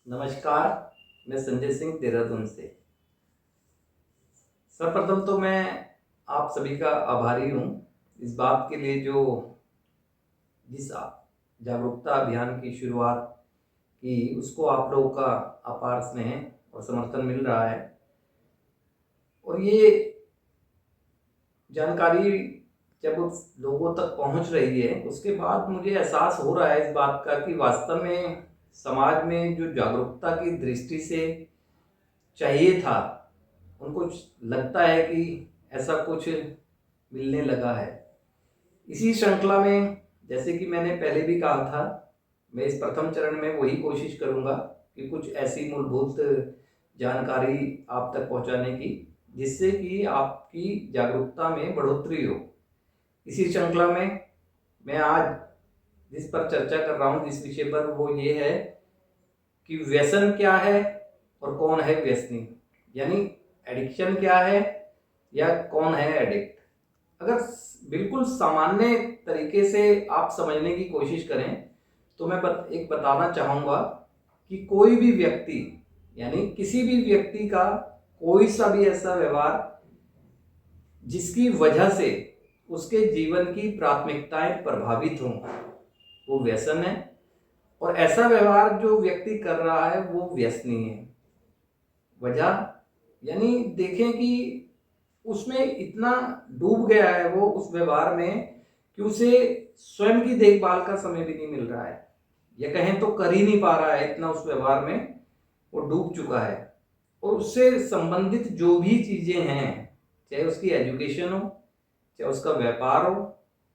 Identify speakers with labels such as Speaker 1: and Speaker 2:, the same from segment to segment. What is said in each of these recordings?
Speaker 1: नमस्कार। मैं संजय सिंह देहरादून से। सर्वप्रथम तो मैं आप सभी का आभारी हूँ इस बात के लिए जो जिस जागरूकता अभियान की शुरुआत की उसको आप लोगों का अपार स्नेह और समर्थन मिल रहा है। और ये जानकारी जब उस लोगों तक पहुंच रही है उसके बाद मुझे एहसास हो रहा है इस बात का कि वास्तव में समाज में जो जागरूकता की दृष्टि से चाहिए था, उनको लगता है कि ऐसा कुछ मिलने लगा है। इसी श्रृंखला में जैसे कि मैंने पहले भी कहा था, मैं इस प्रथम चरण में वही कोशिश करूंगा कि कुछ ऐसी मूलभूत जानकारी आप तक पहुंचाने की जिससे कि आपकी जागरूकता में बढ़ोतरी हो। इसी श्रृंखला में मैं आज जिस पर चर्चा कर रहा हूँ, जिस विषय पर, वो ये है कि व्यसन क्या है और कौन है व्यसनी, यानी एडिक्शन क्या है या कौन है एडिक्ट। अगर बिल्कुल सामान्य तरीके से आप समझने की कोशिश करें तो मैं एक बताना चाहूँगा कि कोई भी व्यक्ति, यानी किसी भी व्यक्ति का कोई सा भी ऐसा व्यवहार जिसकी वजह से उसके जीवन की प्राथमिकताएं प्रभावित हों, वो व्यसन है। और ऐसा व्यवहार जो व्यक्ति कर रहा है वो व्यसनी है। वजह यानी देखें कि उसमें इतना डूब गया है वो उस व्यवहार में कि उसे स्वयं की देखभाल का समय भी नहीं मिल रहा है, या कहें तो कर ही नहीं पा रहा है, इतना उस व्यवहार में वो डूब चुका है। और उससे संबंधित जो भी चीजें हैं, चाहे उसकी एजुकेशन हो, चाहे उसका व्यापार हो,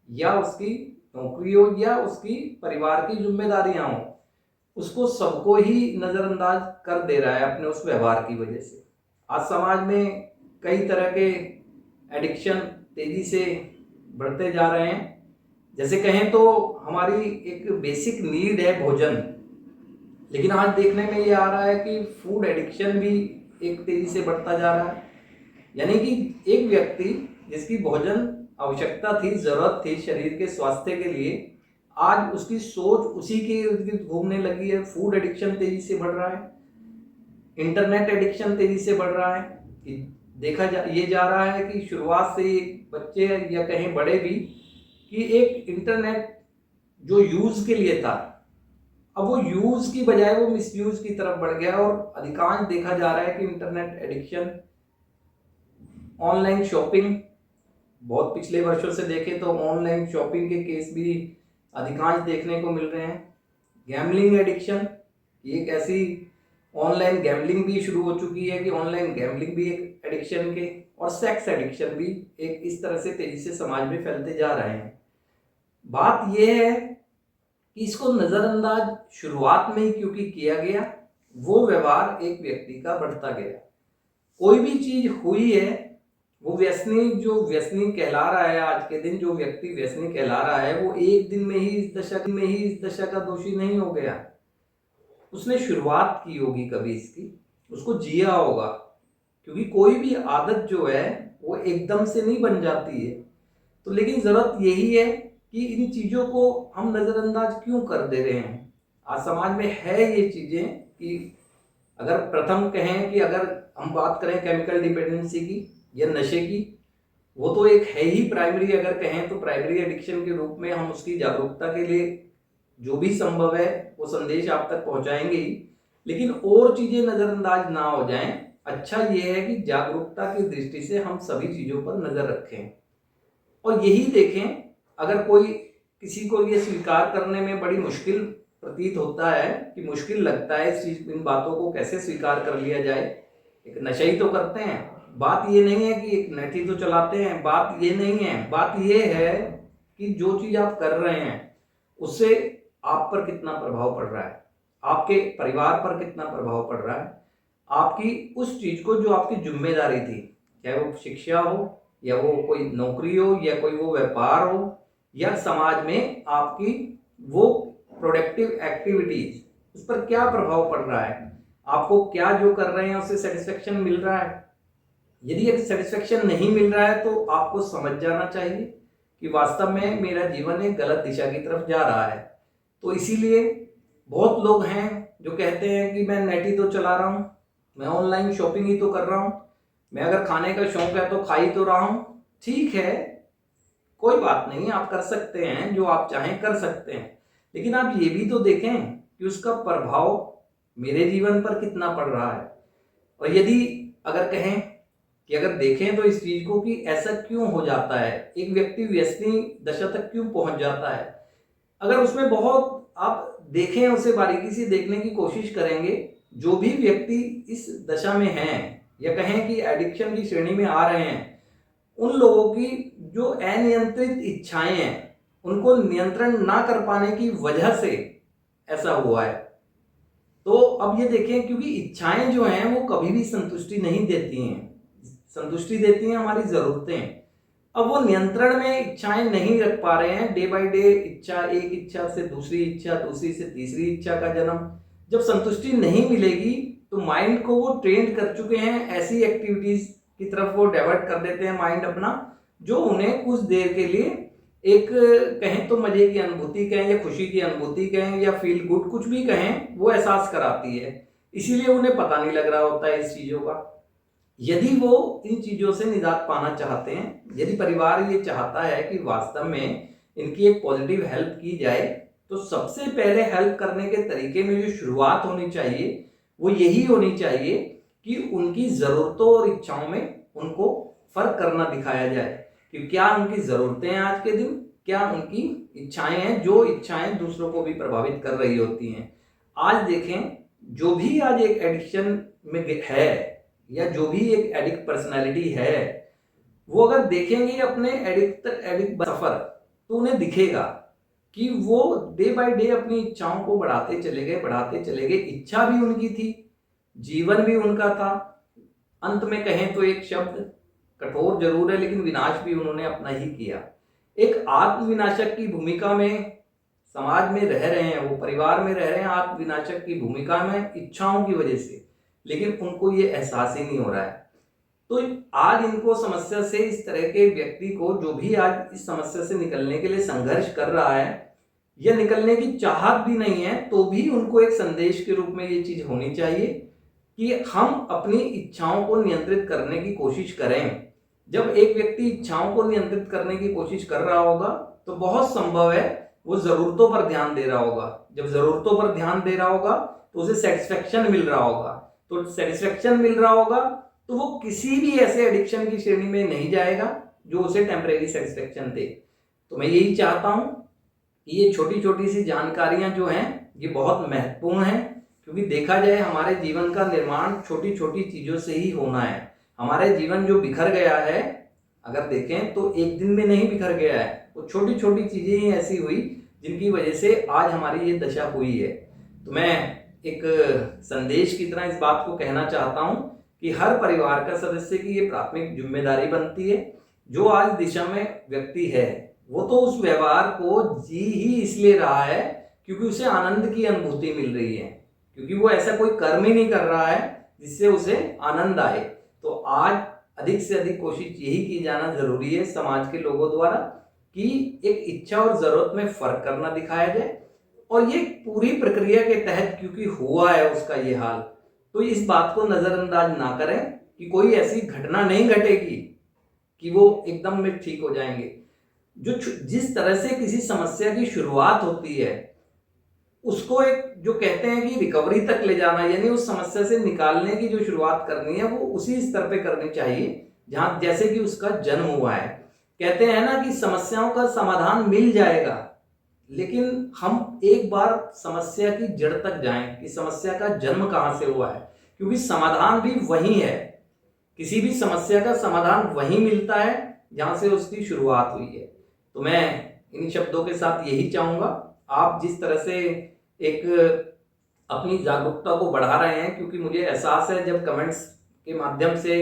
Speaker 1: या उसकी नौकरी हो, या उसकी परिवार की जिम्मेदारियां हो, उसको सबको ही नजरअंदाज कर दे रहा है अपने उस व्यवहार की वजह से। आज समाज में कई तरह के एडिक्शन तेजी से बढ़ते जा रहे हैं। जैसे कहें तो हमारी एक बेसिक नीड है भोजन, लेकिन आज देखने में ये आ रहा है कि फूड एडिक्शन भी एक तेजी से बढ़ता जा रहा है। यानी कि एक व्यक्ति जिसकी भोजन आवश्यकता थी, जरूरत थी शरीर के स्वास्थ्य के लिए, आज उसकी सोच उसी के इर्द गिर्द घूमने लगी है। फूड एडिक्शन तेजी से बढ़ रहा है, इंटरनेट एडिक्शन तेजी से बढ़ रहा है। कि ये जा रहा है कि शुरुआत से ही बच्चे या कहीं बड़े भी कि एक इंटरनेट जो यूज के लिए था, अब वो यूज की बजाय वो मिसयूज की तरफ बढ़ गया। और अधिकांश देखा जा रहा है कि इंटरनेट एडिक्शन, ऑनलाइन शॉपिंग, बहुत पिछले वर्षों से देखें तो ऑनलाइन शॉपिंग के केस भी अधिकांश देखने को मिल रहे हैं। गैम्बलिंग एडिक्शन, एक ऐसी ऑनलाइन गैम्बलिंग भी शुरू हो चुकी है कि ऑनलाइन गैम्बलिंग भी एक एडिक्शन के, और सेक्स एडिक्शन भी एक इस तरह से तेजी से समाज में फैलते जा रहे हैं। बात यह है कि इसको नजरअंदाज शुरुआत में ही क्योंकि किया गया, वो व्यवहार एक व्यक्ति का बढ़ता गया। कोई भी चीज हुई है, वो व्यसनी जो व्यसनी कहला रहा है, आज के दिन जो व्यक्ति व्यसनी कहला रहा है, वो एक दिन में ही इस दशा का दोषी नहीं हो गया। उसने शुरुआत की होगी कभी इसकी, उसको जिया होगा। क्योंकि कोई भी आदत जो है वो एकदम से नहीं बन जाती है। तो लेकिन जरूरत यही है कि इन चीजों को हम नजरअंदाज क्यों कर दे रहे हैं। आज समाज में है ये चीजें कि अगर प्रथम कहें कि अगर हम बात करें केमिकल डिपेंडेंसी की या नशे की, वो तो एक है ही प्राइमरी, अगर कहें तो प्राइमरी एडिक्शन के रूप में हम उसकी जागरूकता के लिए जो भी संभव है वो संदेश आप तक पहुंचाएंगे ही। लेकिन और चीजें नजरअंदाज ना हो जाएं। अच्छा ये है कि जागरूकता की दृष्टि से हम सभी चीजों पर नजर रखें और यही देखें। अगर कोई किसी को ये स्वीकार करने में बड़ी मुश्किल प्रतीत होता है कि मुश्किल लगता है इस चीज, इन बातों को कैसे स्वीकार कर लिया जाए। एक नशा ही तो करते हैं, बात ये नहीं है कि एक नेट ही तो चलाते हैं, बात ये नहीं है। बात ये है कि जो चीज आप कर रहे हैं उससे आप पर कितना प्रभाव पड़ रहा है, आपके परिवार पर कितना प्रभाव पड़ रहा है, आपकी उस चीज को जो आपकी जिम्मेदारी थी, चाहे वो शिक्षा हो या वो कोई नौकरी हो या कोई वो व्यापार हो या समाज में आपकी वो प्रोडक्टिव एक्टिविटीज, उस पर क्या प्रभाव पड़ रहा है, आपको क्या जो कर रहे हैं उससे सेटिस्फेक्शन मिल रहा है। यदि एक सेटिस्फेक्शन नहीं मिल रहा है तो आपको समझ जाना चाहिए कि वास्तव में मेरा जीवन एक गलत दिशा की तरफ जा रहा है। तो इसीलिए बहुत लोग हैं जो कहते हैं कि मैं नेट ही तो चला रहा हूँ, मैं ऑनलाइन शॉपिंग ही तो कर रहा हूँ, मैं अगर खाने का शौक है तो खा ही तो रहा हूँ। ठीक है, कोई बात नहीं, आप कर सकते हैं, जो आप चाहें कर सकते हैं, लेकिन आप ये भी तो देखें कि उसका प्रभाव मेरे जीवन पर कितना पड़ रहा है। और यदि अगर कहें कि अगर देखें तो इस चीज को कि ऐसा क्यों हो जाता है, एक व्यक्ति व्यसनी दशा तक क्यों पहुंच जाता है, अगर उसमें बहुत आप देखें, उसे बारीकी से देखने की कोशिश करेंगे, जो भी व्यक्ति इस दशा में हैं या कहें कि एडिक्शन की श्रेणी में आ रहे हैं, उन लोगों की जो अनियंत्रित इच्छाएं हैं, उनको नियंत्रण ना कर पाने की वजह से ऐसा हुआ है। तो अब ये देखें, क्योंकि इच्छाएं जो हैं वो कभी भी संतुष्टि नहीं देती हैं, संतुष्टि देती हैं हमारी जरूरतें। अब वो नियंत्रण में इच्छाएं नहीं रख पा रहे हैं, डे बाय डे इच्छा, एक इच्छा से दूसरी इच्छा, दूसरी से तीसरी इच्छा का जन्म। जब संतुष्टि नहीं मिलेगी तो माइंड को वो ट्रेंड कर चुके हैं, ऐसी एक्टिविटीज की तरफ वो डाइवर्ट कर देते हैं माइंड अपना, जो उन्हें कुछ देर के लिए एक कहें तो मजे की अनुभूति कहें या खुशी की अनुभूति कहें या फील गुड, कुछ भी कहें, वो एहसास कराती है। इसीलिए उन्हें पता नहीं लग रहा होता है इस चीजों का। यदि वो इन चीजों से निजात पाना चाहते हैं, यदि परिवार ये चाहता है कि वास्तव में इनकी एक पॉजिटिव हेल्प की जाए, तो सबसे पहले हेल्प करने के तरीके में जो शुरुआत होनी चाहिए वो यही होनी चाहिए कि उनकी जरूरतों और इच्छाओं में उनको फर्क करना दिखाया जाए कि क्या उनकी जरूरतें हैं आज के दिन, क्या उनकी इच्छाएं हैं, जो इच्छाएं दूसरों को भी प्रभावित कर रही होती हैं। आज देखें, जो भी आज एक एडिक्शन में है या जो भी एक एडिक्ट पर्सनालिटी है, वो अगर देखेंगे अपने एडिक्ट सफर, तो उन्हें दिखेगा कि वो डे बाय डे अपनी इच्छाओं को बढ़ाते चले गए। इच्छा भी उनकी थी, जीवन भी उनका था। अंत में कहें तो एक शब्द कठोर जरूर है, लेकिन विनाश भी उन्होंने अपना ही किया। एक आत्मविनाशक की भूमिका में समाज में रह रहे हैं, वो परिवार में रह रहे हैं आत्मविनाशक की भूमिका में इच्छाओं की वजह से, लेकिन उनको ये एहसास ही नहीं हो रहा है। तो आज इनको समस्या से, इस तरह के व्यक्ति को जो भी आज इस समस्या से निकलने के लिए संघर्ष कर रहा है या निकलने की चाहत भी नहीं है, तो भी उनको एक संदेश के रूप में ये चीज होनी चाहिए कि हम अपनी इच्छाओं को नियंत्रित करने की कोशिश करें। जब एक व्यक्ति इच्छाओं को नियंत्रित करने की कोशिश कर रहा होगा तो बहुत संभव है वो जरूरतों पर ध्यान दे रहा होगा। जब जरूरतों पर ध्यान दे रहा होगा तो उसे सेटिस्फेक्शन मिल रहा होगा, तो सेटिस्फेक्शन मिल रहा होगा तो वो किसी भी ऐसे एडिक्शन की श्रेणी में नहीं जाएगा जो उसे टेम्परेरी सेटिस्फेक्शन दे। तो मैं यही चाहता हूं कि ये छोटी छोटी सी जानकारियां जो हैं ये बहुत महत्वपूर्ण हैं, क्योंकि देखा जाए हमारे जीवन का निर्माण छोटी छोटी चीजों से ही होना है। हमारे जीवन जो बिखर गया है, अगर देखें तो एक दिन में नहीं बिखर गया है, वो छोटी छोटी चीजें ही ऐसी हुई जिनकी वजह से आज हमारी ये दशा हुई है। तो मैं एक संदेश की तरह इस बात को कहना चाहता हूं कि हर परिवार का सदस्य की ये प्राथमिक जिम्मेदारी बनती है। जो आज दिशा में व्यक्ति है वो तो उस व्यवहार को जी ही इसलिए रहा है क्योंकि उसे आनंद की अनुभूति मिल रही है, क्योंकि वो ऐसा कोई कर्म ही नहीं कर रहा है जिससे उसे आनंद आए। तो आज अधिक से अधिक कोशिश यही की जाना जरूरी है समाज के लोगों द्वारा कि एक इच्छा और जरूरत में फर्क करना दिखाया जाए। और ये पूरी प्रक्रिया के तहत क्योंकि हुआ है उसका ये हाल, तो इस बात को नजरअंदाज ना करें कि कोई ऐसी घटना नहीं घटेगी कि वो एकदम में ठीक हो जाएंगे। जो जिस तरह से किसी समस्या की शुरुआत होती है उसको एक जो कहते हैं कि रिकवरी तक ले जाना, यानी उस समस्या से निकालने की जो शुरुआत करनी है वो उसी स्तर पे करनी चाहिए जहां जैसे कि उसका जन्म हुआ है। कहते हैं ना कि समस्याओं का समाधान मिल जाएगा, लेकिन हम एक बार समस्या की जड़ तक जाएं कि समस्या का जन्म कहां से हुआ है, क्योंकि समाधान भी वही है। किसी भी समस्या का समाधान वही मिलता है जहां से उसकी शुरुआत हुई है। तो मैं इन शब्दों के साथ यही चाहूंगा, आप जिस तरह से एक अपनी जागरूकता को बढ़ा रहे हैं, क्योंकि मुझे एहसास है जब कमेंट्स के माध्यम से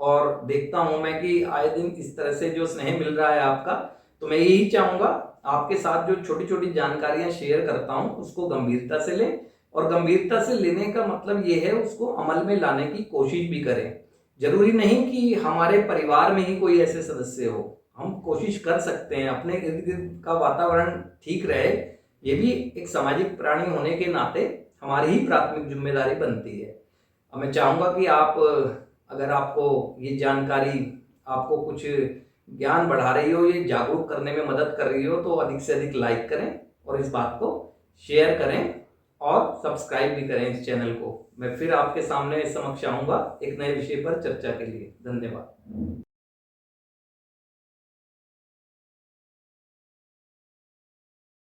Speaker 1: और देखता हूं मैं कि आए दिन इस तरह से जो स्नेह मिल रहा है आपका, तो मैं यही चाहूंगा आपके साथ जो छोटी छोटी जानकारियां शेयर करता हूं उसको गंभीरता से लें, और गंभीरता से लेने का मतलब ये है उसको अमल में लाने की कोशिश भी करें। जरूरी नहीं कि हमारे परिवार में ही कोई ऐसे सदस्य हो, हम कोशिश कर सकते हैं अपने इर्द गिर्द का वातावरण ठीक रहे। ये भी एक सामाजिक प्राणी होने के नाते हमारी ही प्राथमिक जिम्मेदारी बनती है। अब मैं चाहूँगा कि आप, अगर आपको ये जानकारी आपको कुछ ज्ञान बढ़ा रही हो, ये जागरूक करने में मदद कर रही हो, तो अधिक से अधिक लाइक करें और इस बात को शेयर करें और सब्सक्राइब भी करें इस चैनल को। मैं फिर आपके सामने समक्ष आऊँगा एक नए विषय पर चर्चा के लिए। धन्यवाद।